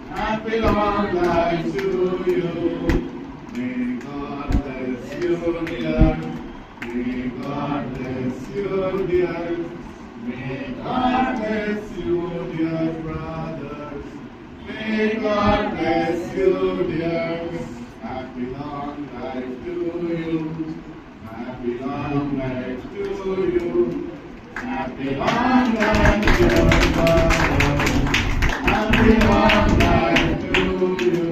Happy long life to you. May God bless you, dear. May God bless you, dear. May God bless you, dear brothers. May God bless you, dear. Happy long life to you. Happy long life to you. Happy long life, dear brothers. Happy long life to you.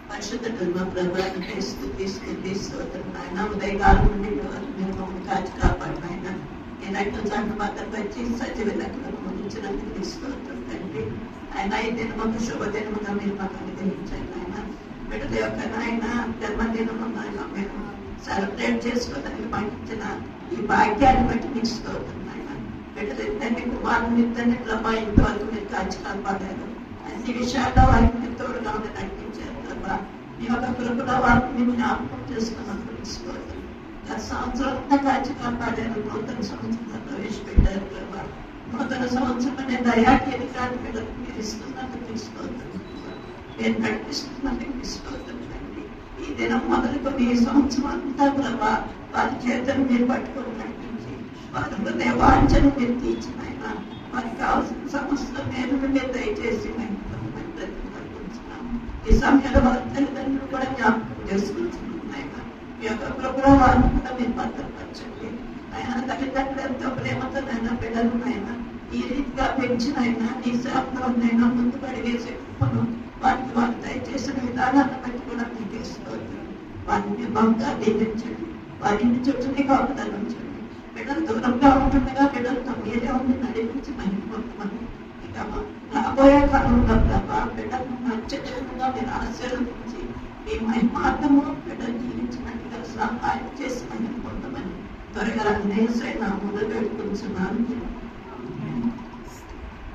పరిశుద్ధ ప్రభావం ఆయన ఉదయకాలం నుండి మేము కాచి కాపాడు ఆయన ఈ రక్తం చాటు మాత్రం వచ్చి సజీవ లెక్కలను ముగించినందుకు తీసుకోవద్దు తండ్రి ఆయన ఈ దినముకు శుభదినముగా మీరు మాకు అనుగ్రహించండి ఆయన బిడ్డల యొక్క నాయన జన్మదినము నాయన మేము సెలబ్రేట్ చేసుకోవడానికి మాకు ఇచ్చిన ఈ భాగ్యాన్ని బట్టి తీసుకోవద్దు ఆయన బిడ్డలు ఇద్దరిని కుమారుని ఇద్దరిని ప్రభా ఇంతవరకు మీరు కాచి కాపాడారు అన్ని విషయాల్లో వారికి తోడుగా ఉండి నడిపించారు ప్రభా మీ యొక్క కృపలో వారిని మీరు జ్ఞాపకం చేసుకున్నప్పుడు తీసుకోవద్దు గత సంవత్సరం అంతా కాచి కాపాడారు నూతన సంవత్సరంలో ప్రవేశపెట్టారు ప్రభా నూతన సంవత్సరం అనే దయాకీరికాన్ని పిల్లలకు మీరు ఇస్తున్నందుకు తీసుకోవద్దు మీరు నడిపిస్తున్నందుకు తీసుకోవద్దండి ఈ దినం మొదలుకొని ఈ సంవత్సరం అంతా ప్రభా వారి చేతులు మీరు పట్టుకొని నడిపించి వారి హృదయ వాంఛను మీరు తీర్చిన ఆయన వారికి కావాల్సిన సమస్త మేలును మీరు దయచేసి ఈ సమయంలో వారి తల్లిదండ్రులు కూడా జ్ఞాపకం చేసుకుంటున్నాం ఆయన మీ యొక్క ప్రభుత్వ వారిని కూడా మీరు భద్రపరచండి ఆయన తల్లిదండ్రులు ఎంతో ప్రేమతో నైనా బిడ్డలు అయినా ఈ రీతిగా పెంచిన అయినా నీ సేవలో నైనా ముందుకు అడిగేసే కృపను వారికి వారు దయచేసిన విధానాన్ని బట్టి కూడా మీకు ఇస్తుంది వారిని బహుగా దీవించండి వారి ఇంటి చుట్టూనే కాపుదలు ఉంచండి బిడ్డలు దూరంగా ఉంటుండగా బిడ్డలతో మీరే ఉండి నడిపించి మహిళమని ఇక రాబోయే కాలంలో ప్రభా బిడ్డలను నచ్చకుండా మీరు ఆశీర్వదించి మీ మహిమార్థము బిడ్డలు జీవించినట్టుగా సహాయం చేసి మహిళ పొందమని త్వరగా నేసైనా మొదలు పెట్టుకుంటున్నాను